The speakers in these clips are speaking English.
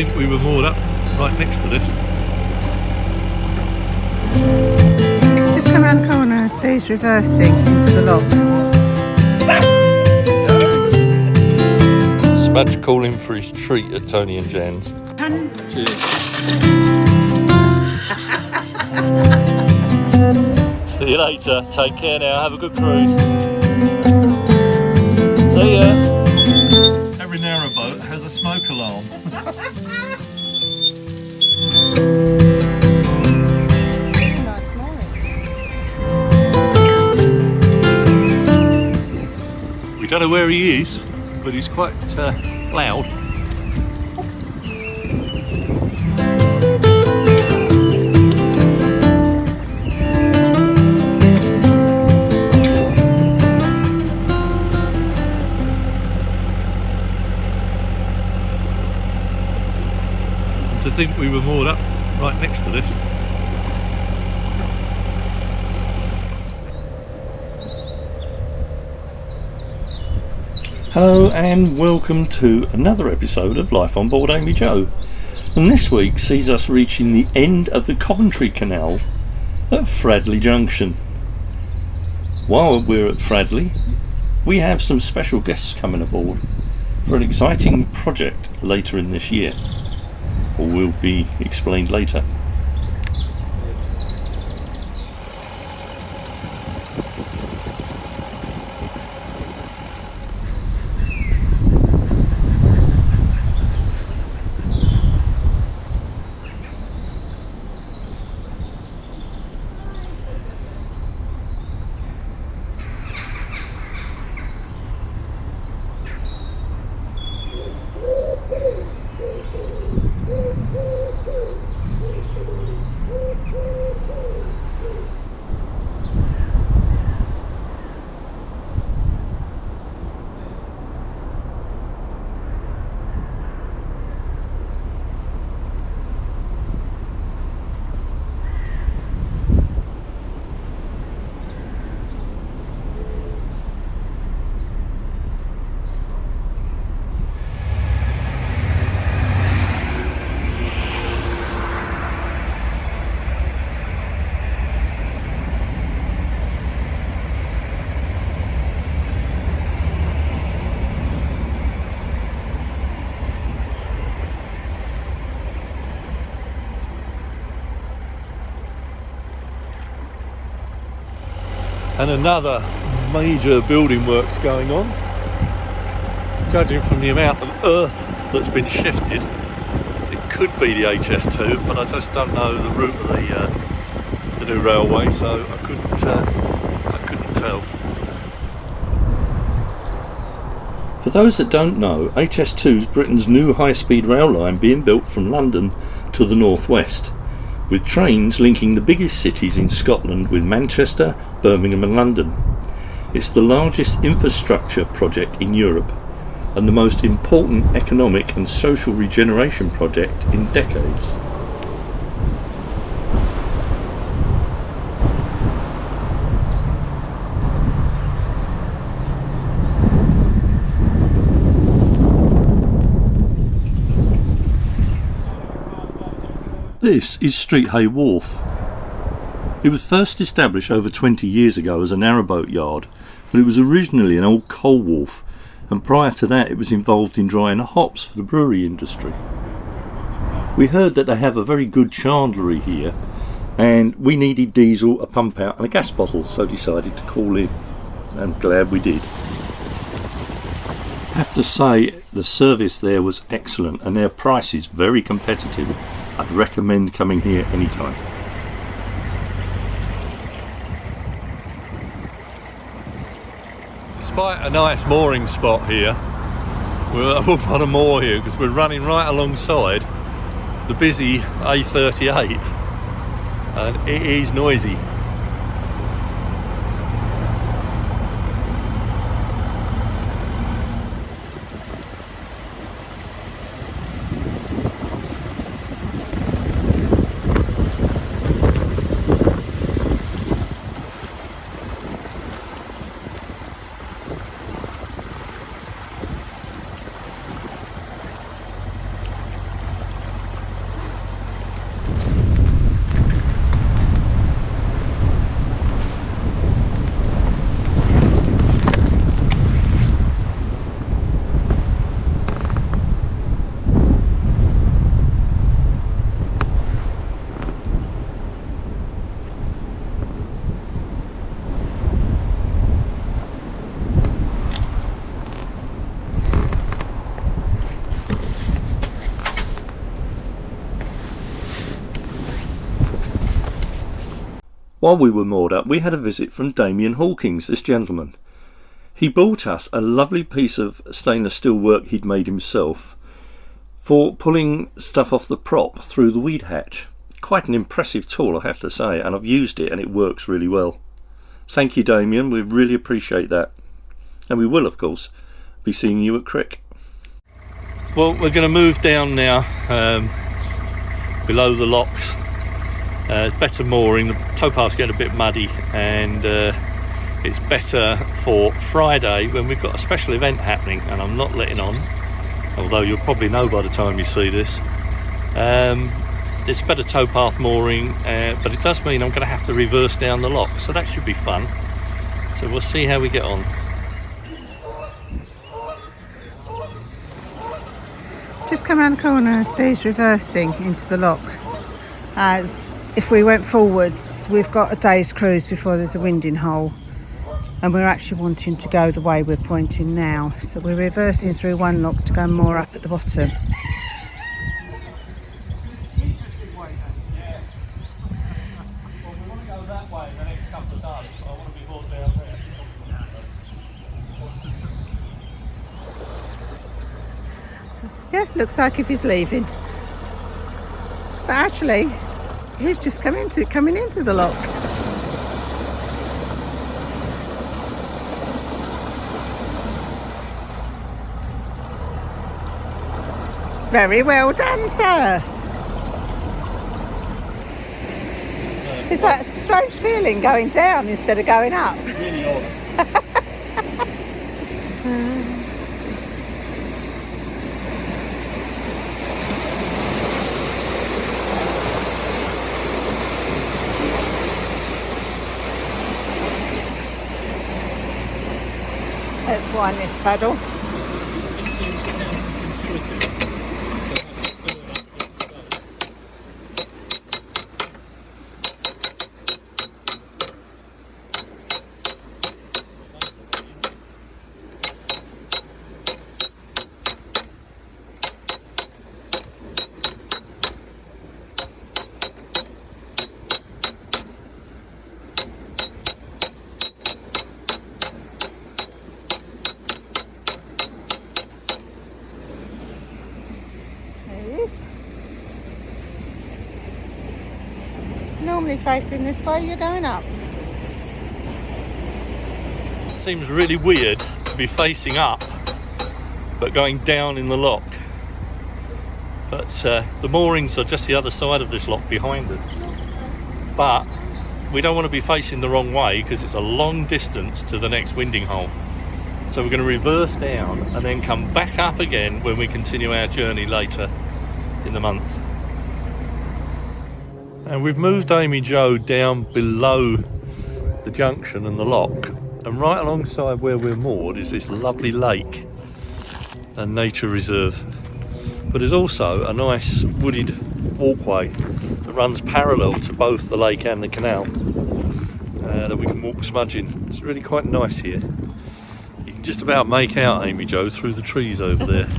think we were moored up right next to this. Just come around the corner and stays reversing into the lock. Smudge calling for his treat at Tony and Jan's. Cheers. See you later. Take care now. Have a good cruise. See ya. Every narrowboat has a smoke alarm. Nice morning. We don't know where he is, but he's quite loud. To think we were moored up right next to this. Hello and welcome to another episode of Life on Board AmyJo, and this week sees us reaching the end of the Coventry Canal at Fradley Junction. While we're at Fradley, we have some special guests coming aboard for an exciting project later in this year, or will be explained later. And another major building works going on. Judging from the amount of earth that's been shifted, it could be the HS2, but I just don't know the route of the new railway, so I couldn't tell. For those that don't know, HS2 is Britain's new high-speed rail line being built from London to the northwest, with trains linking the biggest cities in Scotland with Manchester, Birmingham and London. It's the largest infrastructure project in Europe and the most important economic and social regeneration project in decades. This is Streathey Wharf. It was first established over 20 years ago as a narrowboat yard, but it was originally an old coal wharf, and prior to that it was involved in drying hops for the brewery industry. We heard that they have a very good chandlery here, and we needed diesel, a pump out and a gas bottle, so decided to call in. I'm glad we did. I have to say the service there was excellent and their price is very competitive. I'd recommend coming here anytime. Despite a nice mooring spot here, we're up on a moor here because we're running right alongside the busy A38 and it is noisy. While we were moored up, we had a visit from Damien Hawkins, this gentleman. He brought us a lovely piece of stainless steel work he'd made himself for pulling stuff off the prop through the weed hatch. Quite an impressive tool, I have to say, and I've used it and it works really well. Thank you, Damien, we really appreciate that. And we will, of course, be seeing you at Crick. Well, we're going to move down now below the locks. It's better mooring, the towpath's getting a bit muddy, and it's better for Friday when we've got a special event happening, and I'm not letting on, although you'll probably know by the time you see this. It's better towpath mooring, but it does mean I'm going to have to reverse down the lock, so that should be fun. So we'll see how we get on. Just come around the corner and stays reversing into the lock. As if we went forwards, we've got a day's cruise before there's a winding hole, and we're actually wanting to go the way we're pointing now. So we're reversing through one lock to go more up at the bottom. Yeah, looks like if he's leaving. But actually, he's just coming into the lock. Very well done, sir. Is that a strange feeling going down instead of going up? Really odd. Let's wind this paddle. Normally facing this way, you're going up. It seems really weird to be facing up but going down in the lock, but the moorings are just the other side of this lock behind us, but we don't want to be facing the wrong way because it's a long distance to the next winding hole. So we're going to reverse down and then come back up again when we continue our journey later in the month. And we've moved AmyJo down below the junction and the lock, and right alongside where we're moored is this lovely lake and nature reserve. But there's also a nice wooded walkway that runs parallel to both the lake and the canal that we can walk smudging. It's really quite nice here. You can just about make out AmyJo through the trees over there.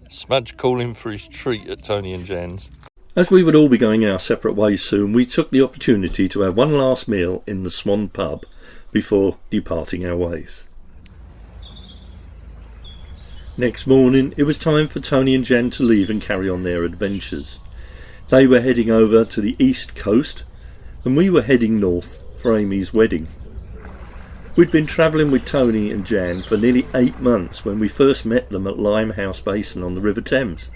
Smudge calling for his treat at Tony and Jan's. As we would all be going our separate ways soon, we took the opportunity to have one last meal in the Swan Pub before departing our ways. Next morning it was time for Tony and Jan to leave and carry on their adventures. They were heading over to the east coast and we were heading north for Amy's wedding. We'd been travelling with Tony and Jan for nearly 8 months when we first met them at Limehouse Basin on the River Thames.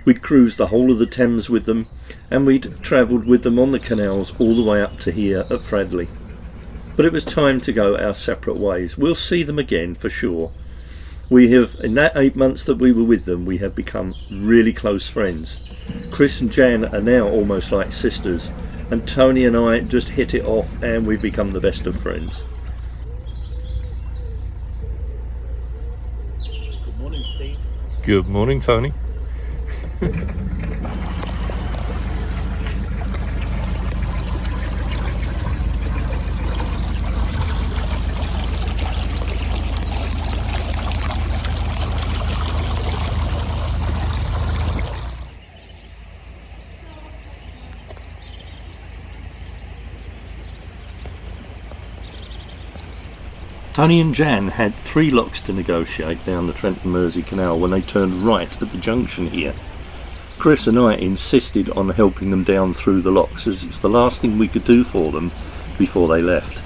We'd cruised the whole of the Thames with them, and we'd travelled with them on the canals all the way up to here at Fradley. But it was time to go our separate ways. We'll see them again for sure. We have, in that 8 months that we were with them, we have become really close friends. Chris and Jan are now almost like sisters, and Tony and I just hit it off, and we've become the best of friends. Good morning, Steve. Good morning, Tony. Tony and Jan had 3 locks to negotiate down the Trent and Mersey Canal when they turned right at the junction here. Chris and I insisted on helping them down through the locks, as it's the last thing we could do for them before they left.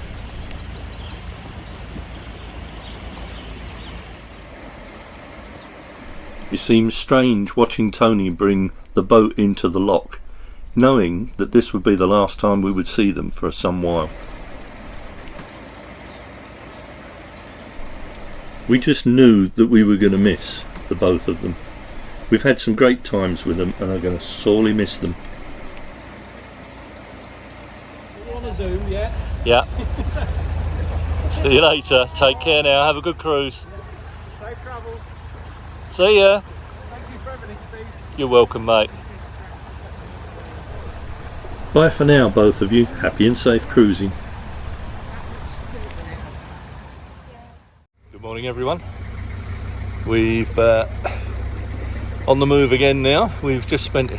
It seemed strange watching Tony bring the boat into the lock, knowing that this would be the last time we would see them for some while. We just knew that we were going to miss the both of them. We've had some great times with them and are going to sorely miss them. You want to zoom, yeah? Yeah. See you later. Take care now. Have a good cruise. Safe travels. See ya. Thank you for everything, Steve. You're welcome, mate. Bye for now, both of you. Happy and safe cruising. Good morning, everyone. We've on the move again now. We've just spent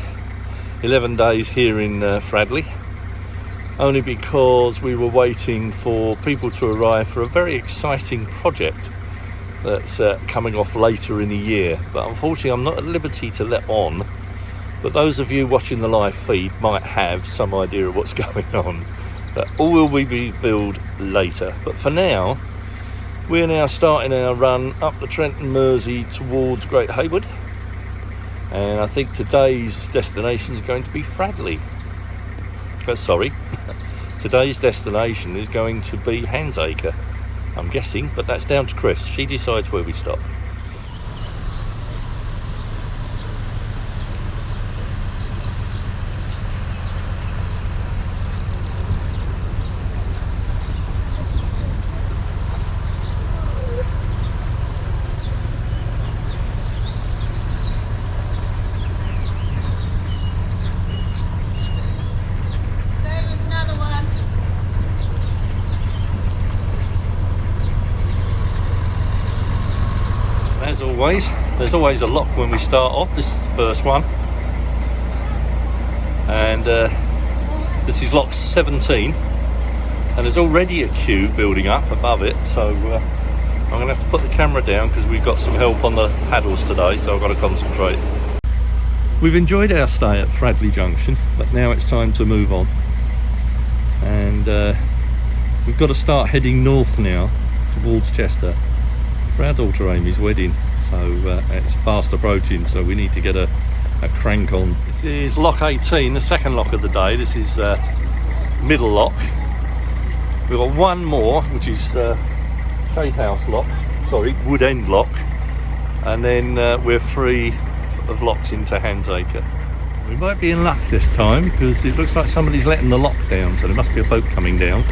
11 days here in Fradley, only because we were waiting for people to arrive for a very exciting project that's coming off later in the year. But unfortunately, I'm not at liberty to let on. But those of you watching the live feed might have some idea of what's going on. But all will be revealed later. But for now, we're now starting our run up the Trent and Mersey towards Great Haywood, and I think today's destination is going to be Fradley. Sorry, today's destination is going to be Handscre, I'm guessing, but that's down to Chris. She decides where we stop. There's always a lock when we start off. This is the first one, and this is lock 17, and there's already a queue building up above it, so I'm going to have to put the camera down because we've got some help on the paddles today, so I've got to concentrate. We've enjoyed our stay at Fradley Junction, but now it's time to move on, and we've got to start heading north now towards Chester for our daughter Amy's wedding. So it's fast approaching, so we need to get a crank on. This is lock 18, the second lock of the day. This is middle lock. We've got one more, which is Shadehouse Lock, sorry, Wood End Lock, and then we're free of locks into Handscre. We might be in luck this time because it looks like somebody's letting the lock down, so there must be a boat coming down,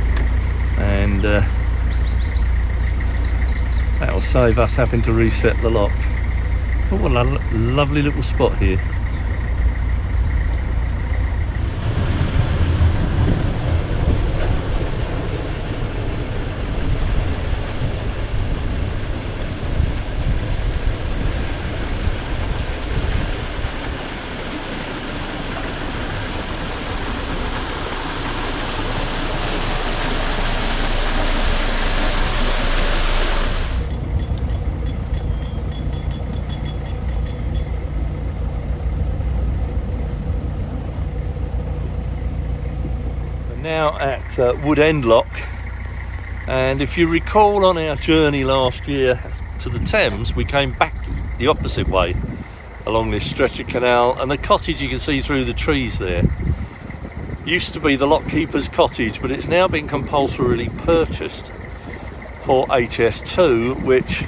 and that'll save us having to reset the lock. Oh, what a lovely little spot here. Now at Wood End Lock, and if you recall on our journey last year to the Thames, we came back the opposite way along this stretch of canal, and the cottage you can see through the trees there used to be the lockkeeper's cottage, but it's now been compulsorily purchased for HS2, which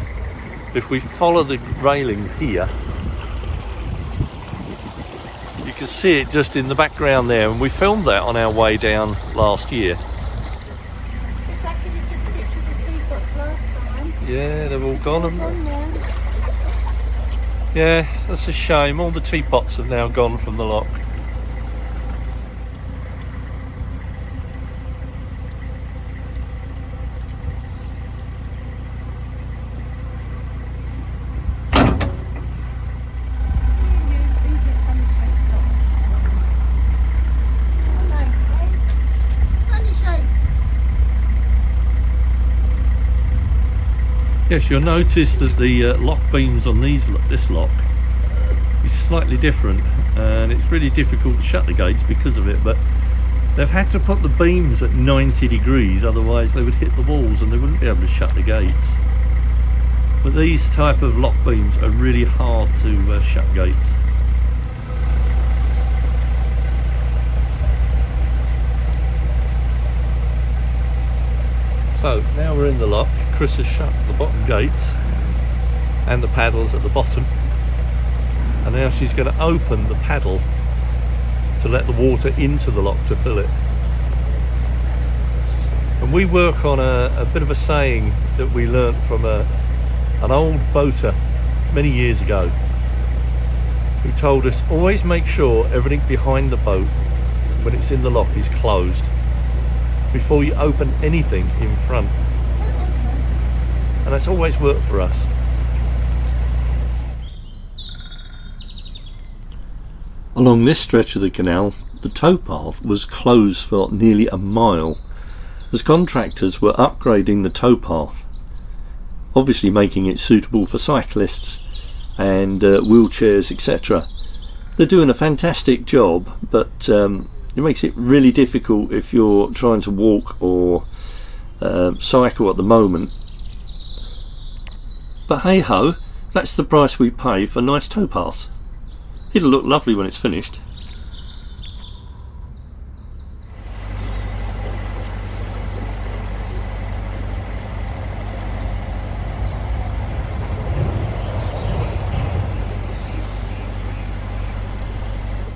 if we follow the railings here, you can see it just in the background there, and we filmed that on our way down last year. It's like when you took a picture of the teapots last time. Yeah, they've all gone, haven't Gone they? now. Yeah, that's a shame. All the teapots have now gone from the lock. Yes, you'll notice that the lock beams on this lock is slightly different, and it's really difficult to shut the gates because of it, but they've had to put the beams at 90 degrees, otherwise they would hit the walls and they wouldn't be able to shut the gates. But these type of lock beams are really hard to shut gates. So now we're in the lock. Chris has shut the bottom gates and the paddles at the bottom, and now she's going to open the paddle to let the water into the lock to fill it. And we work on a bit of a saying that we learnt from an old boater many years ago, who told us always make sure everything behind the boat when it's in the lock is closed before you open anything in front. And that's always worked for us. Along this stretch of the canal, the towpath was closed for nearly a mile, as contractors were upgrading the towpath, obviously making it suitable for cyclists and wheelchairs, etc. They're doing a fantastic job, but it makes it really difficult if you're trying to walk or cycle at the moment. But hey ho, that's the price we pay for nice towpaths. It'll look lovely when it's finished.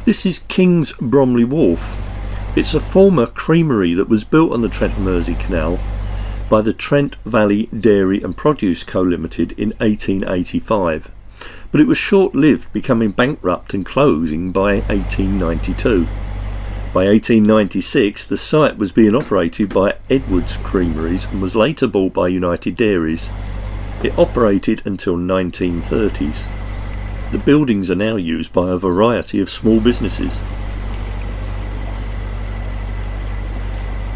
This is King's Bromley Wharf. It's a former creamery that was built on the Trent Mersey Canal by the Trent Valley Dairy and Produce Co Limited in 1885, but it was short-lived, becoming bankrupt and closing by 1892. By 1896 the site was being operated by Edwards Creameries and was later bought by United Dairies. It operated until 1930s. The buildings are now used by a variety of small businesses.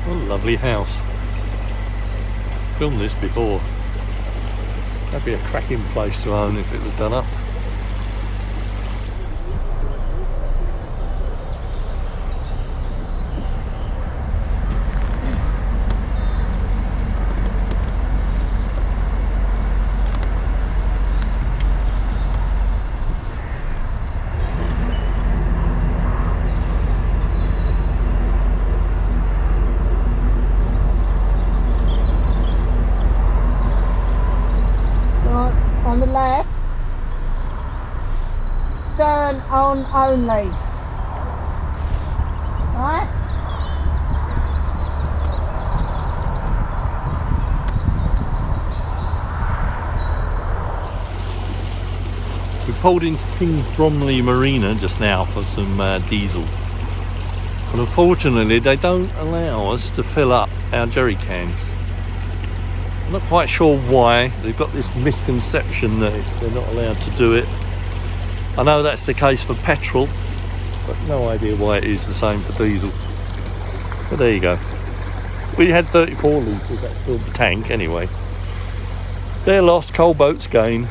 What a lovely house. Filmed this before. That'd be a cracking place to own if it was done up. On the left, stern on only. Right? We pulled into King's Bromley Marina just now for some diesel, and unfortunately they don't allow us to fill up our jerry cans. I'm not quite sure why. They've got this misconception that they're not allowed to do it. I know that's the case for petrol, but no idea why it is the same for diesel. But there you go. We had 34 litres, that filled the tank anyway. They're lost, coal boats gain.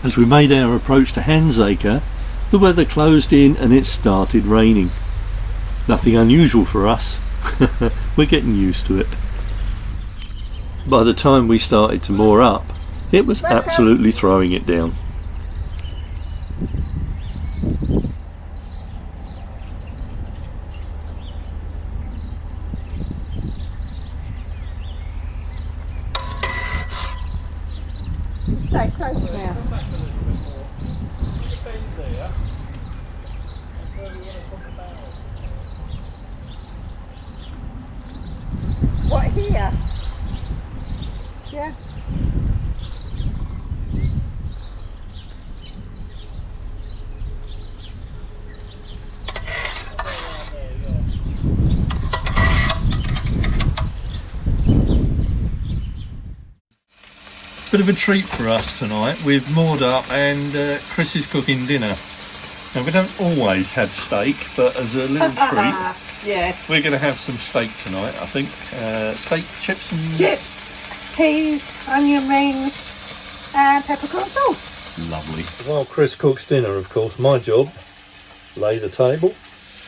As we made our approach to Handscre, the weather closed in and it started raining. Nothing unusual for us. We're getting used to it. By the time we started to moor up, it was absolutely throwing it down. Stay close now. What, here? Yeah. Bit of a treat for us tonight. We've moored up and Chris is cooking dinner. Now we don't always have steak, but as a little treat, Yeah. we're going to have some steak tonight, I think. Steak, chips and... Chips, peas, onion rings, and peppercorn sauce. Lovely. While Chris cooks dinner, of course, my job, lay the table.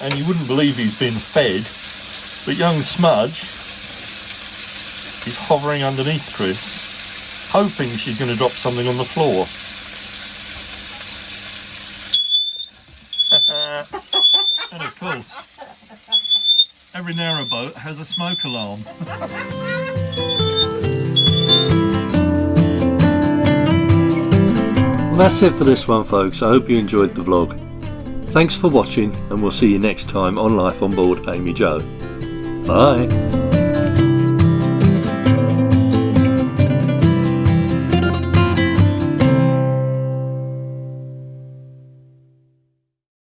And you wouldn't believe he's been fed, but young Smudge is hovering underneath Chris, hoping she's going to drop something on the floor. And of course, every narrowboat has a smoke alarm. Well, that's it for this one, folks. I hope you enjoyed the vlog. Thanks for watching, and we'll see you next time on Life on Board AmyJo. Bye.